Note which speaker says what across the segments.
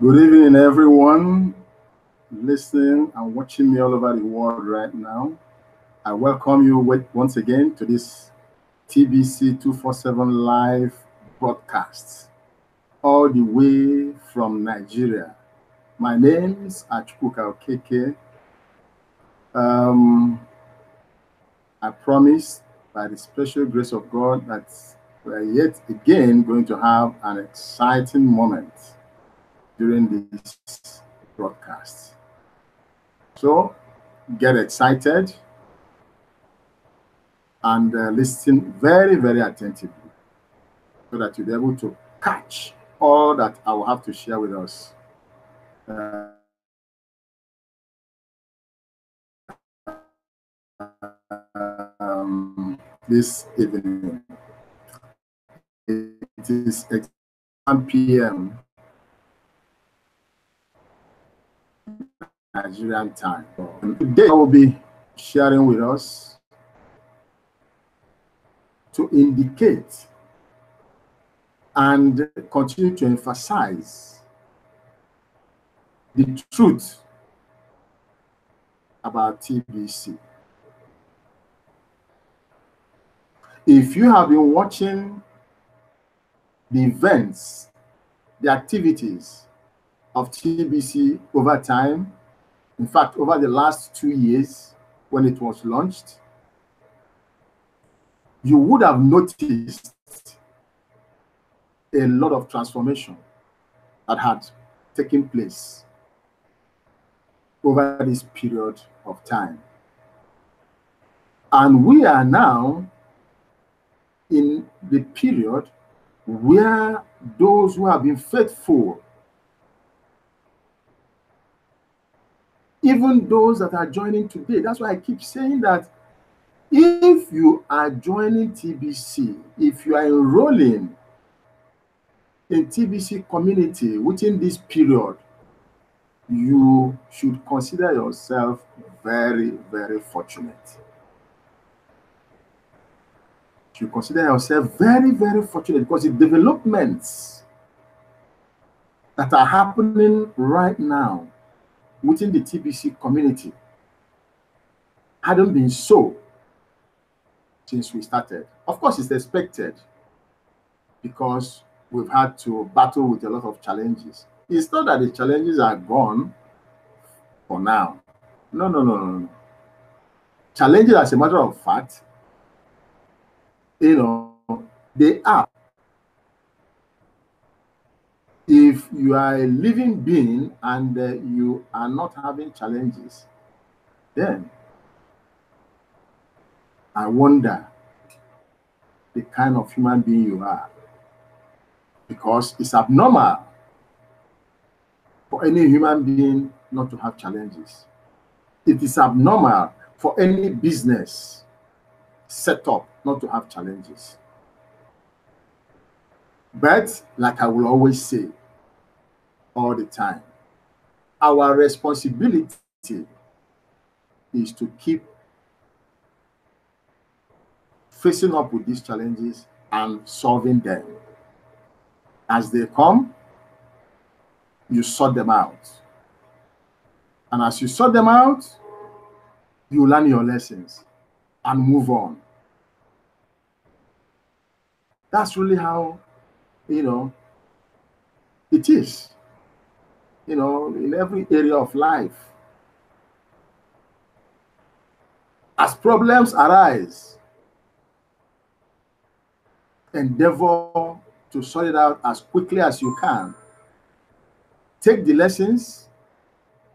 Speaker 1: Good evening, everyone listening and watching me all over the world right now. I welcome you once again to this TBC 247 live broadcast, all the way from Nigeria. My name is Chukwuka Okeke. I promise by the special grace of God that we're yet again going to have an exciting moment during this broadcast. So get excited and listen very, very attentively so that you'll be able to catch all that I will have to share with us this evening. It is 1 p.m. Nigerian time. Today I will be sharing with us to indicate and continue to emphasize the truth about TBC. If you have been watching the events, the activities of TBC over time, in fact, over the last 2 years when it was launched, you would have noticed a lot of transformation that had taken place over this period of time. And we are now in the period where those who have been faithful, even those that are joining today, that's why I keep saying that if you are joining TBC, if you are enrolling in TBC community within this period, you should consider yourself very, very fortunate. You consider yourself very, very fortunate because the developments that are happening right now within the TBC community hadn't been so since we started. Of course, it's expected because we've had to battle with a lot of challenges. It's not that the challenges are gone for now. No. Challenges, as a matter of fact, they are. If you are a living being and you are not having challenges, then I wonder the kind of human being you are. Because it's abnormal for any human being not to have challenges. It is abnormal for any business set up not to have challenges. But like I will always say all the time, our responsibility is to keep facing up with these challenges and solving them. As they come, you sort them out. And as you sort them out, you learn your lessons and move on. That's really how, it is, in every area of life. As problems arise, endeavor to sort it out as quickly as you can. Take the lessons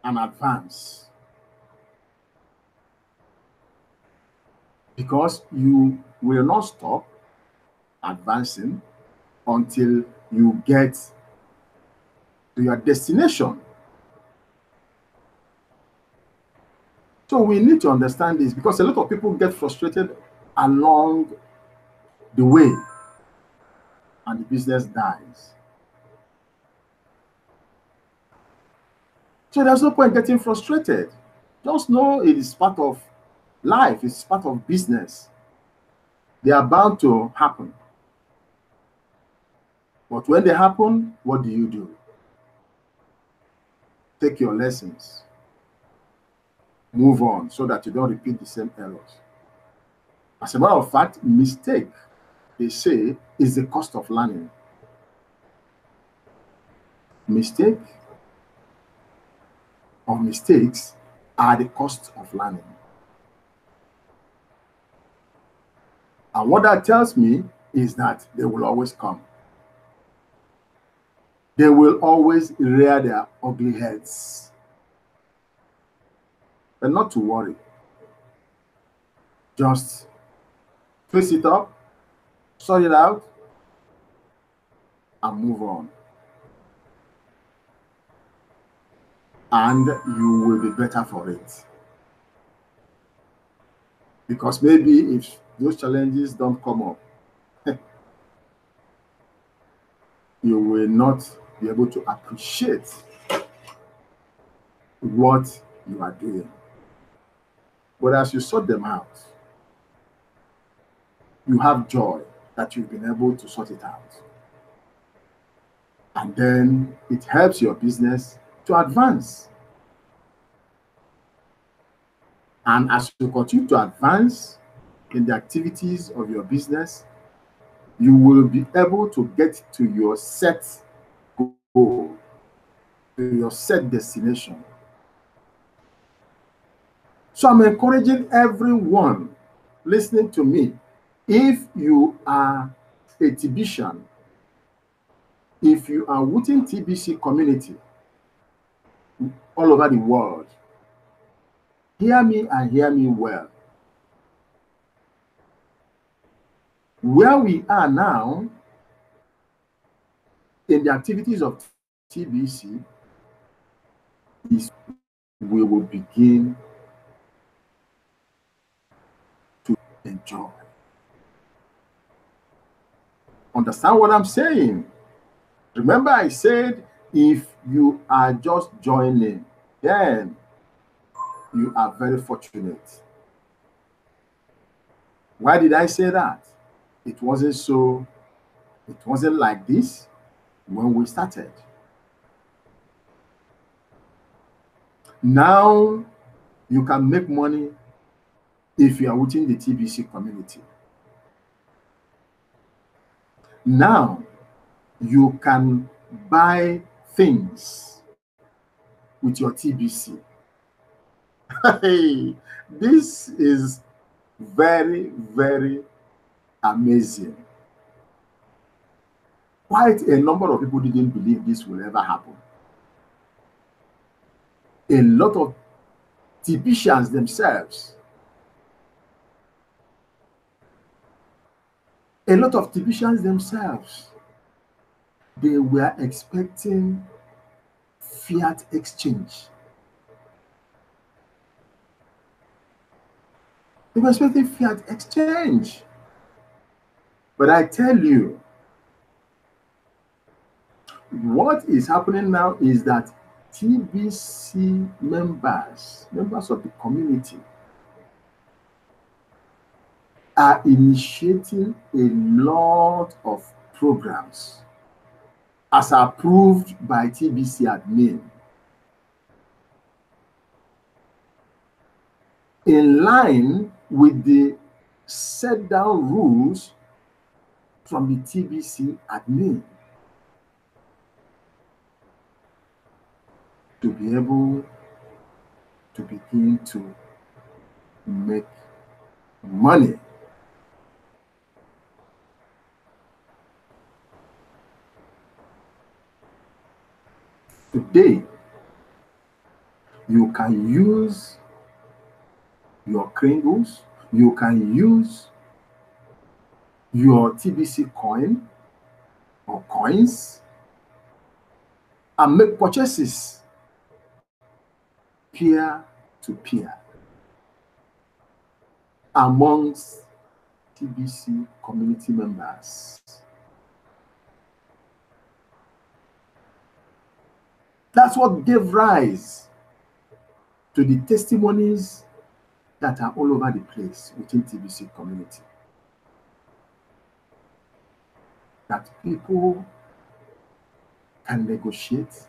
Speaker 1: and advance. Because you will not stop advancing until you get to your destination. So we need to understand this because a lot of people get frustrated along the way and the business dies. So there's no point getting frustrated. Just know it is part of life, it's part of business. They are bound to happen. But when they happen, what do? take your lessons, move on so that you don't repeat the same errors. As a matter of fact, mistake, they say, is the cost of learning. Mistake or mistakes are the cost of learning. And what that tells me is that they will always come. They will always rear their ugly heads. But not to worry. Just face it up, sort it out, and move on. And you will be better for it. Because maybe if those challenges don't come up, you will not be able to appreciate what you are doing. But as you sort them out, you have joy that you've been able to sort it out. And then it helps your business to advance. And as you continue to advance in the activities of your business, you will be able to get to your set goal, to your set destination. So I'm encouraging everyone listening to me, if you are a TBCian, if you are within TBC community all over the world, hear me and hear me well. Where we are now in the activities of TBC is we will begin to enjoy. Understand what I'm saying? Remember I said if you are just joining, then you are very fortunate. Why did I say that? It wasn't like this when we started. Now you can make money if you are within the TBC community. Now you can buy things with your TBC. Hey, this is very, very amazing. Quite a number of people didn't believe this will ever happen. A lot of TBCians themselves, they were expecting fiat exchange. They were expecting fiat exchange. But I tell you, what is happening now is that TBC members of the community, are initiating a lot of programs as approved by TBC admin, in line with the set down rules from the TBC admin, to be able to begin to make money. Today, you can use your Kringles, you can use your TBC coin or coins and make purchases peer to peer amongst TBC community members. That's what gave rise to the testimonies that are all over the place within TBC community. That people can negotiate,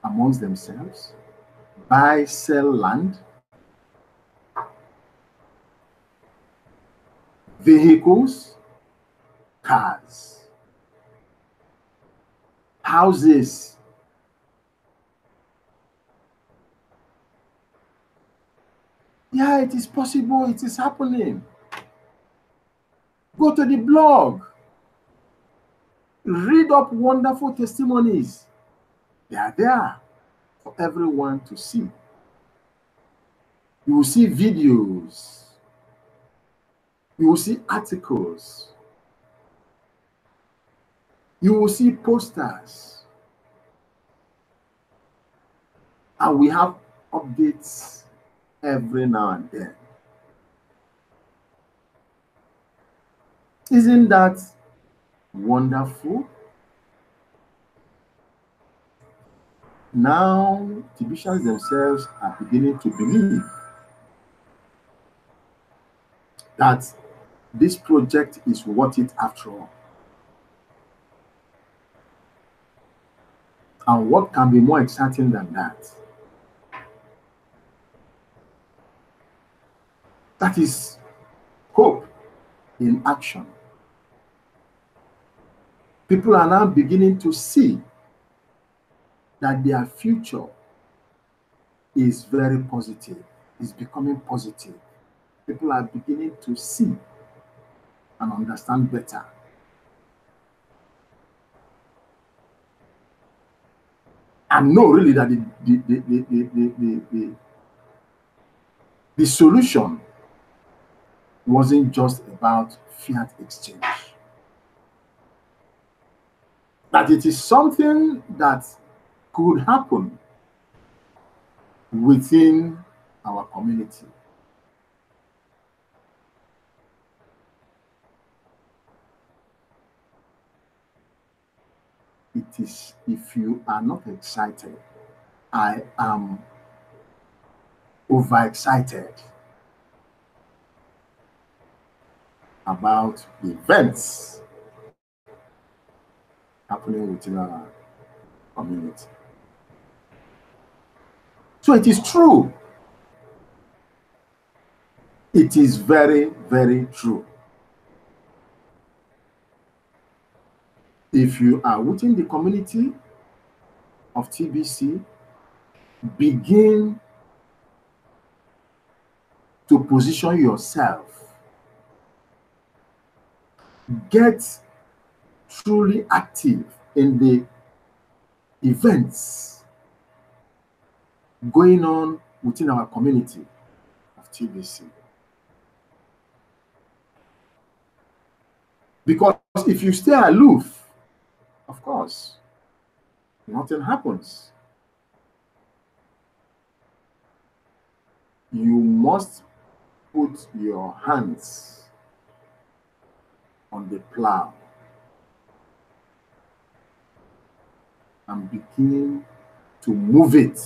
Speaker 1: amongst themselves, buy, sell land, vehicles, cars, houses. Yeah, it is possible. It is happening. Go to the blog. Read up wonderful testimonies. They are there for everyone to see. You will see videos. You will see articles. You will see posters. And we have updates every now and then. Isn't that wonderful? Now, TBCians themselves are beginning to believe that this project is worth it after all. And what can be more exciting than that? That is hope in action. People are now beginning to see that their future is very positive, is becoming positive. People are beginning to see and understand better. And know really that the solution wasn't just about fiat exchange. That it is something that could happen within our community. It is, if you are not excited, I am overexcited about events happening within our community. So it is true. It is very, very true. If you are within the community of TBC, begin to position yourself. Get truly active in the events going on within our community of TBC. Because if you stay aloof, of course, nothing happens. You must put your hands on the plow and begin to move it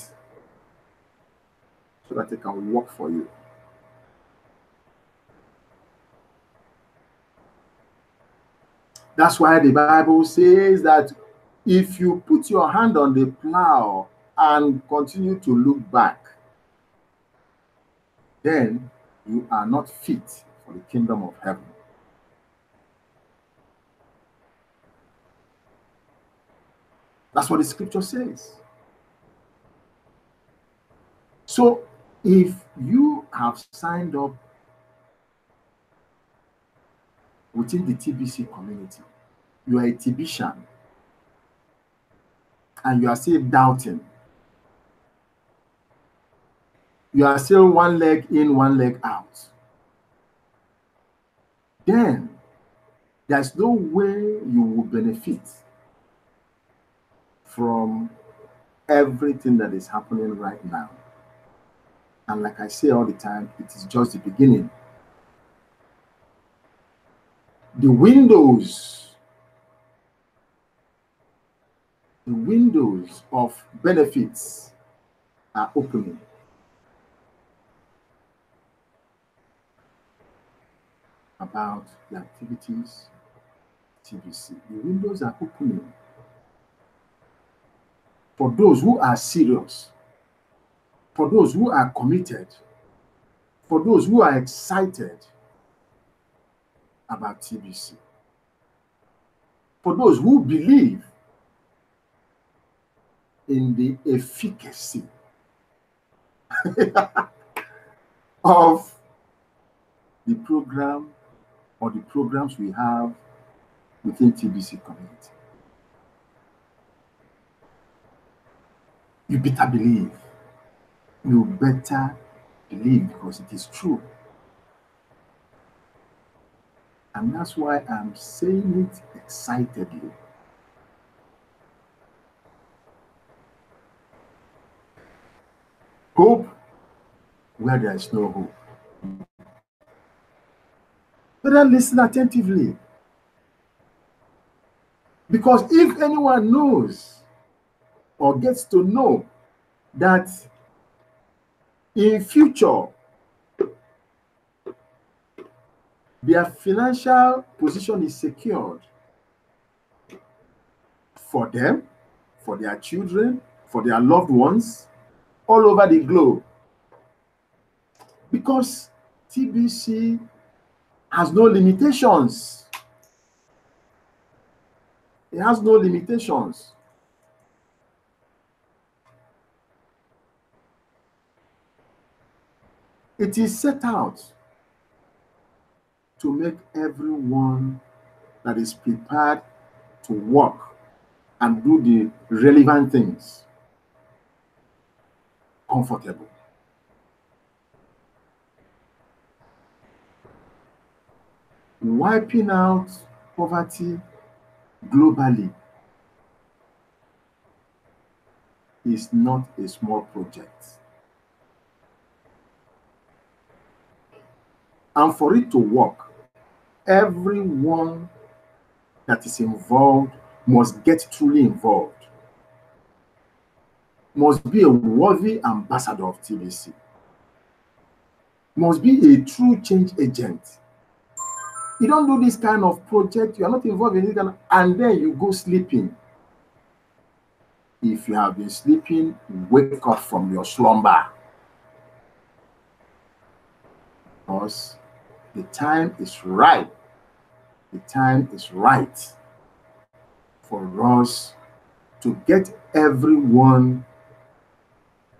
Speaker 1: so that it can work for you. That's why the Bible says that if you put your hand on the plow and continue to look back, then you are not fit for the kingdom of heaven. That's what the scripture says. So if you have signed up within the TBC community, you are a TBCian, and you are still doubting, you are still one leg in, one leg out, then there's no way you will benefit from everything that is happening right now. And like I say all the time, it is just the beginning. The windows of benefits are opening. About the activities TBC. The windows are opening. for those who are serious, for those who are committed, for those who are excited about TBC, for those who believe in the efficacy of the program or the programs we have within TBC community. You better believe. You better believe, because it is true. And that's why I'm saying it excitedly. Hope where there is no hope. Better listen attentively. Because if anyone knows or gets to know that in future their financial position is secured for them, for their children, for their loved ones, all over the globe, because TBC has no limitations. It has no limitations. It is set out to make everyone that is prepared to work and do the relevant things comfortable. Wiping out poverty globally is not a small project. And for it to work, everyone that is involved must get truly involved, must be a worthy ambassador of TBC, must be a true change agent. You don't do this kind of project, you are not involved in it, and then you go sleeping. If you have been sleeping, wake up from your slumber. Because the time is right. The time is right for us to get everyone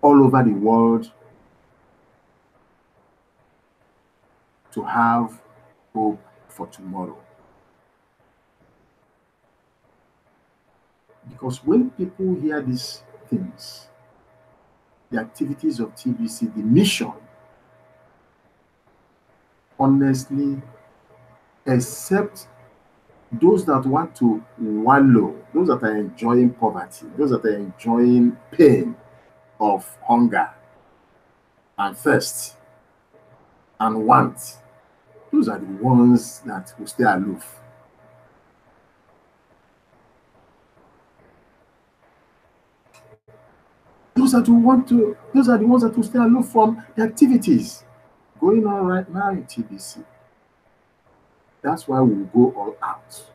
Speaker 1: all over the world to have hope for tomorrow. Because when people hear these things, the activities of TBC, the mission, honestly, except those that want to wallow, those that are enjoying poverty, those that are enjoying pain of hunger and thirst and want, those are the ones that will stay aloof. Those are the ones that will stay aloof from the activities going on right now in TBC. That's why we will go all out.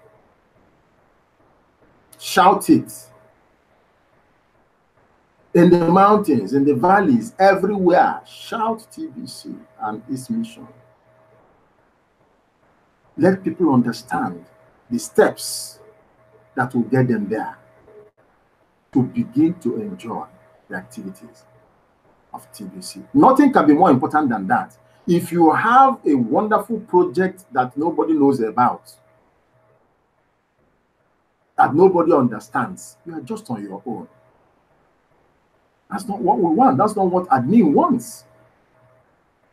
Speaker 1: Shout it. In the mountains, in the valleys, everywhere. Shout TBC and its mission. Let people understand the steps that will get them there to begin to enjoy the activities of TBC. Nothing can be more important than that. If you have a wonderful project that nobody knows about, that nobody understands, you are just on your own. That's not what we want. That's not what admin wants.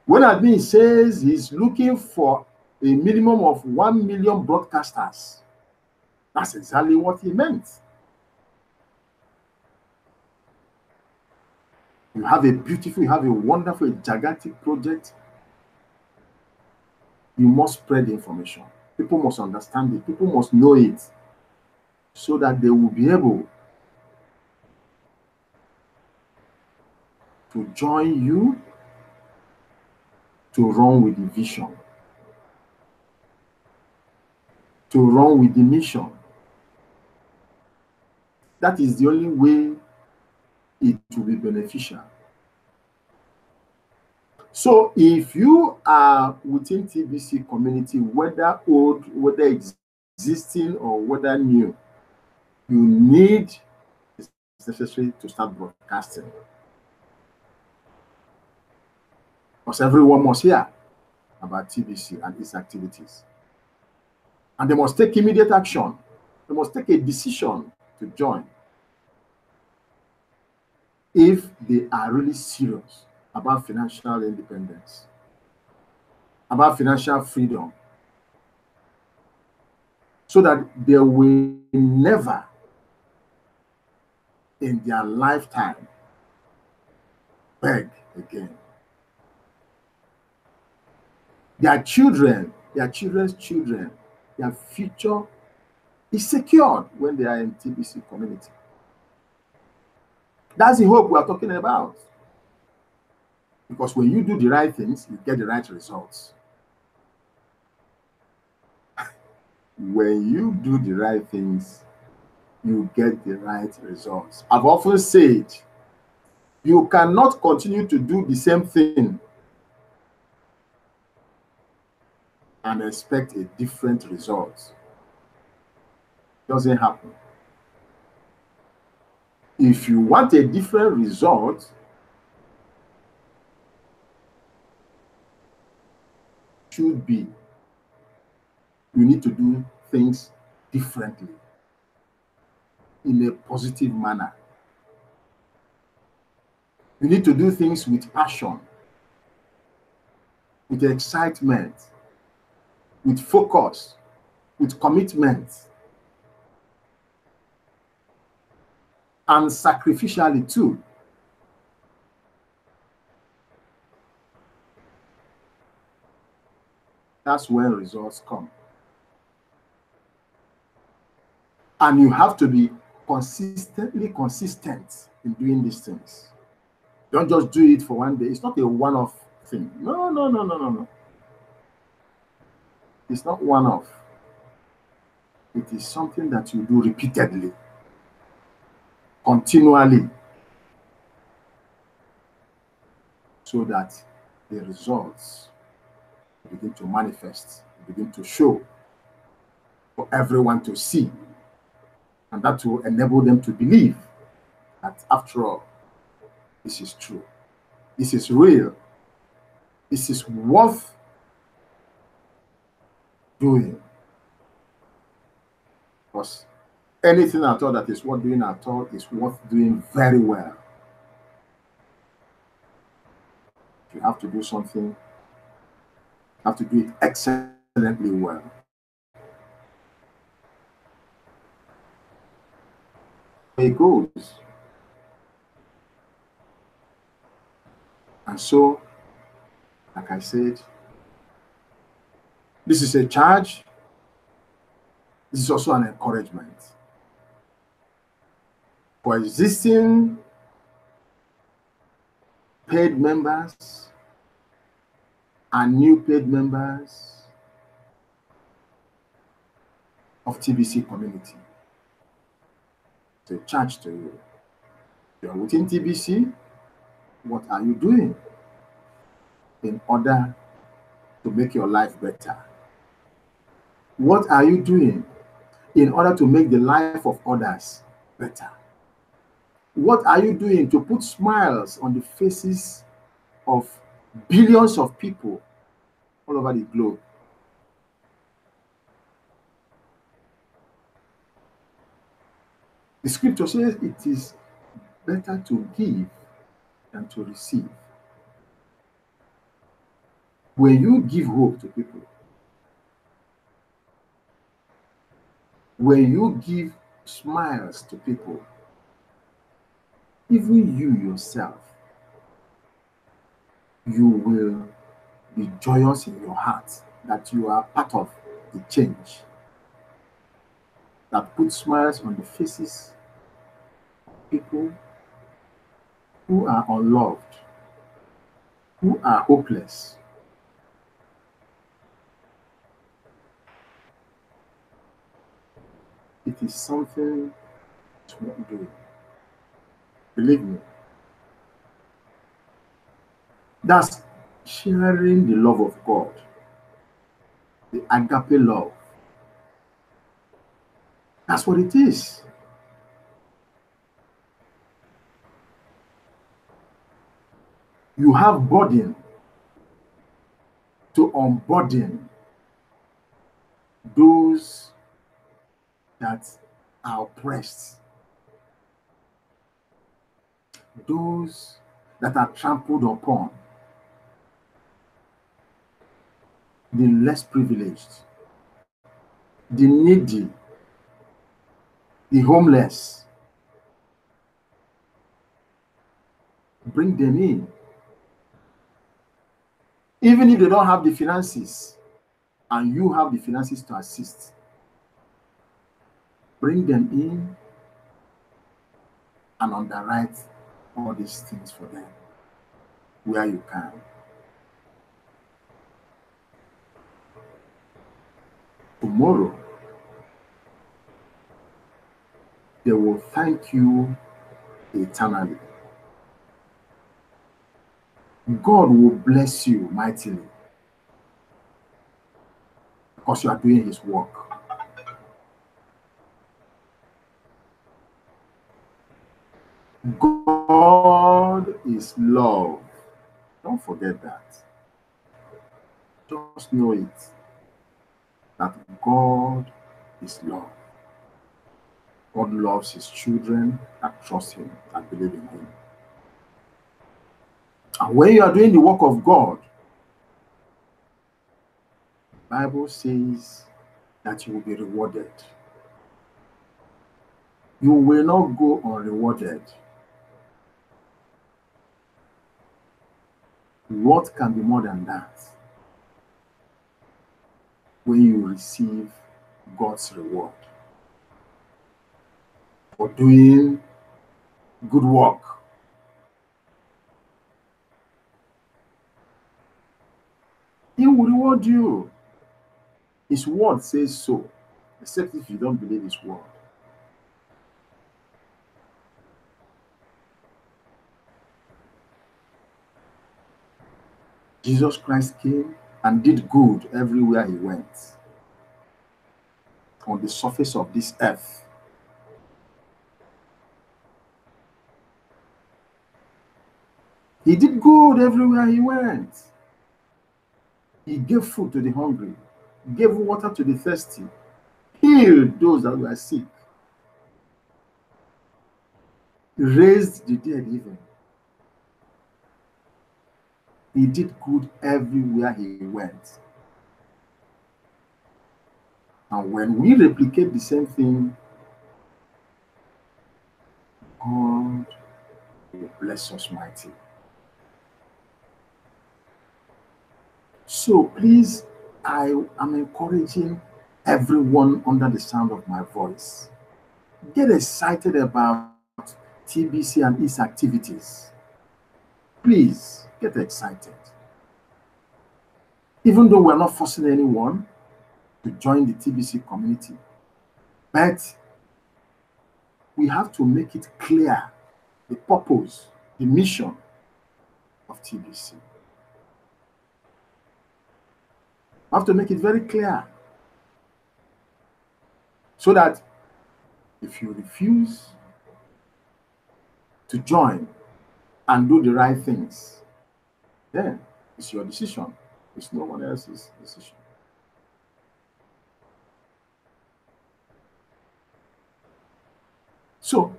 Speaker 1: When admin says he's looking for a minimum of 1 million broadcasters, that's exactly what he meant. You have a beautiful, you have a wonderful, a gigantic project. You must spread the information. People must understand it. People must know it, so that they will be able to join you to run with the vision, to run with the mission. That is the only way it will be beneficial. So if you are within TBC community, whether old, whether existing, or whether new, you need, it's necessary to start broadcasting. Because everyone must hear about TBC and its activities. And they must take immediate action. They must take a decision to join if they are really serious about financial independence, about financial freedom, so that they will never in their lifetime beg again. Their children, their children's children, their future is secured when they are in TBC community. That's the hope we are talking about. Because when you do the right things, you get the right results. When you do the right things, you get the right results. I've often said, you cannot continue to do the same thing and expect a different result. It doesn't happen. If you want a different result, should be, you need to do things differently in a positive manner. You need to do things with passion, with excitement, with focus, with commitment, and sacrificially too. That's when results come. And you have to be consistently consistent in doing these things. Don't just do it for one day. It's not a one-off thing. No, no, no, no, no, no. It's not one-off. It is something that you do repeatedly, continually, so that the results begin to manifest, begin to show for everyone to see. And that will enable them to believe that, after all, this is true. This is real. This is worth doing. Because anything at all that is worth doing at all is worth doing very well. If you have to do something, you have to do it excellently well. It goes. And so, like I said, this is a charge. This is also an encouragement for existing paid members and new paid members of TBC community. It's a charge to you. You're within TBC. What are you doing in order to make your life better? What are you doing in order to make the life of others better? What are you doing to put smiles on the faces of billions of people all over the globe? The scripture says it is better to give than to receive. When you give hope to people, when you give smiles to people, even you yourself, you will be joyous in your heart that you are part of the change that puts smiles on the faces of people who are unloved, who are hopeless. It is something to do. Believe me. That's sharing the love of God, the agape love. That's what it is. You have burden to unburden those that are oppressed, those that are trampled upon, the less privileged, the needy, the homeless. Bring them in. Even if they don't have the finances and you have the finances to assist, bring them in and underwrite all these things for them where you can. Tomorrow, they will thank you eternally. God will bless you mightily because you are doing his work. God is love. Don't forget that. Just know it, that God is love. God loves his children that trust him, that believe in him. And when you are doing the work of God, the Bible says that you will be rewarded. You will not go unrewarded. What can be more than that when you receive God's reward for doing good work? He will reward you. His word says so, except if you don't believe his word. Jesus Christ came and did good everywhere he went on the surface of this earth. He did good everywhere he went. He gave food to the hungry, gave water to the thirsty, healed those that were sick, raised the dead even. He did good everywhere he went. And when we replicate the same thing, God will bless us mightily. So please, I am encouraging everyone under the sound of my voice. Get excited about TBC and its activities. Please, get excited. Even though we're not forcing anyone to join the TBC community, but we have to make it clear the purpose, the mission of TBC. We have to make it very clear so that if you refuse to join and do the right things, then it's your decision. It's no one else's decision. So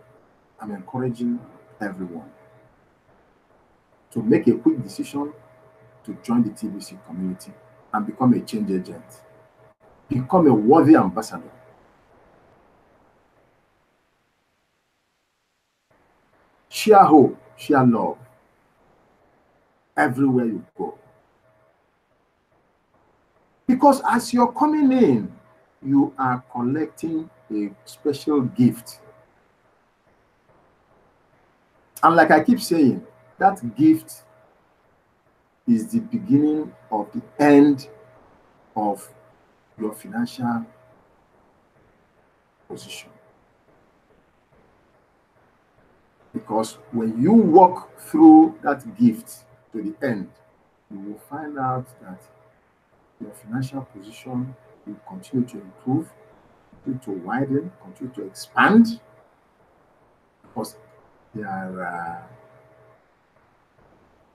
Speaker 1: I'm encouraging everyone to make a quick decision to join the TBC community and become a change agent. Become a worthy ambassador. Share hope, share love everywhere you go. Because as you're coming in, you are collecting a special gift. And like I keep saying, that gift is the beginning of the end of your financial position. Because when you walk through that gift to the end, you will find out that your financial position will continue to improve, continue to widen, continue to expand, because there are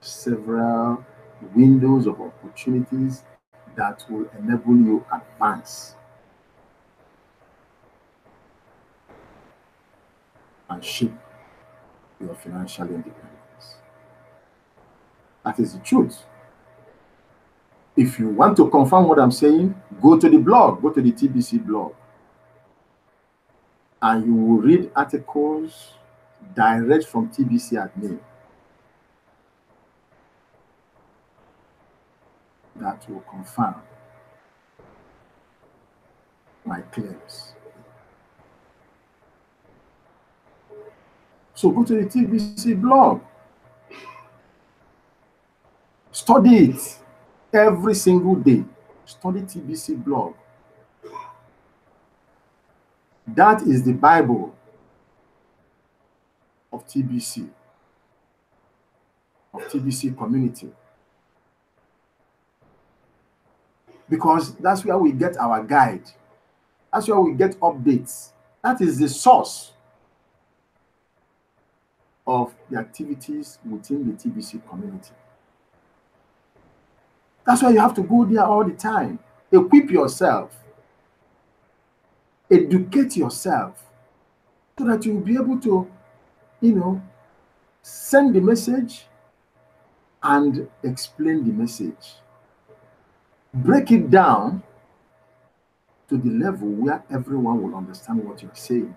Speaker 1: several windows of opportunities that will enable you advance and shape your financial independence. That is the truth. If you want to confirm what I'm saying, go to the blog, go to the TBC blog, and you will read articles direct from TBC admin that will confirm my claims. So go to the TBC blog, study it every single day. Study TBC blog. That is the Bible of TBC community. Because that's where we get our guide. That's where we get updates. That is the source of the activities within the TBC community. That's why you have to go there all the time. Equip yourself. Educate yourself so that you'll be able to, send the message and explain the message. Break it down to the level where everyone will understand what you're saying.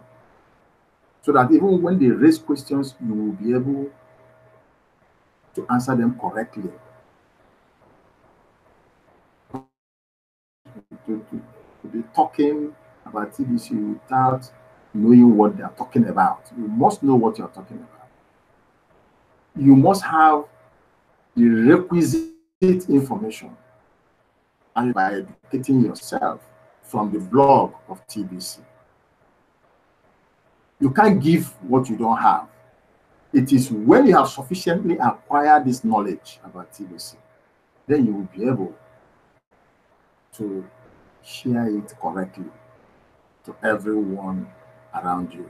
Speaker 1: So that even when they raise questions, you will be able to answer them correctly. To be talking about TBC without knowing what they are talking about. You must know what you're talking about. You must have the requisite information, and by educating yourself from the blog of TBC. You can't give what you don't have. It is when you have sufficiently acquired this knowledge about TBC, then you will be able to share it correctly to everyone around you.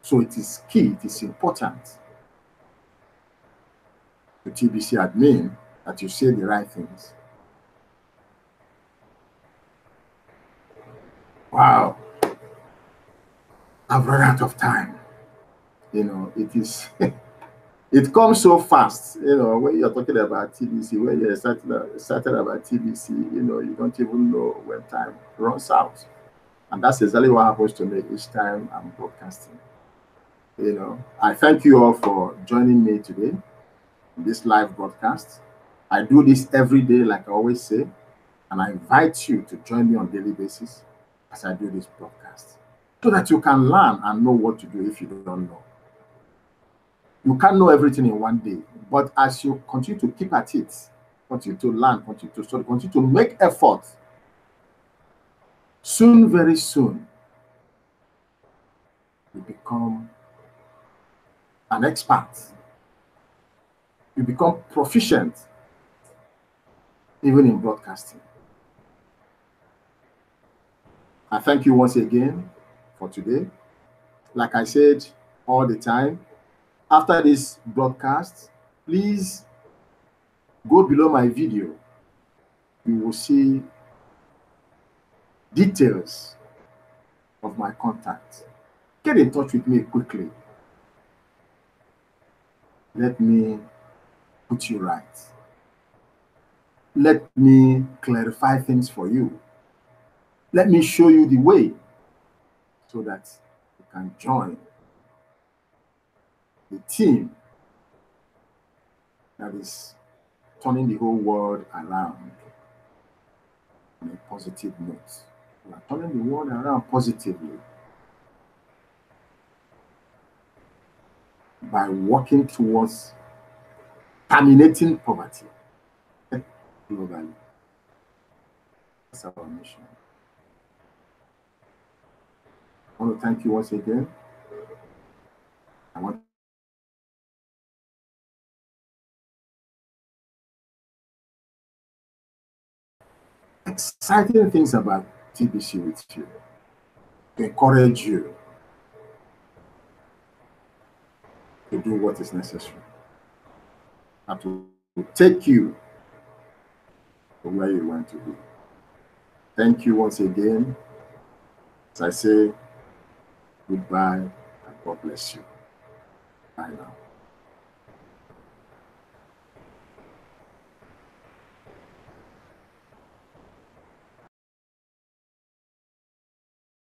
Speaker 1: So it is key, it is important to TBC admin that you say the right things. Wow. I've run out of time. It is it comes so fast, when you're talking about TBC, when you're starting about TBC, you don't even know when time runs out. And that's exactly what happens to me each time I'm broadcasting. I thank you all for joining me today in this live broadcast. I do this every day, like I always say, and I invite you to join me on a daily basis as I do this broadcast, so that you can learn and know what to do if you don't know. You can't know everything in one day, but as you continue to keep at it, continue to learn, continue to study, continue to make effort, soon, very soon, you become an expert. You become proficient, even in broadcasting. I thank you once again for today. Like I said all the time, after this broadcast, please go below my video. You will see details of my contact. Get in touch with me quickly. Let me put you right. Let me clarify things for you. Let me show you the way so that you can join the team that is turning the whole world around on a positive note. We are turning the world around positively by working towards terminating poverty globally. That's our mission. I want to thank you once again I want exciting things about TBC with you, to encourage you to do what is necessary and to take you to where you want to be. Thank you once again. As I say, goodbye and God bless you. Bye now.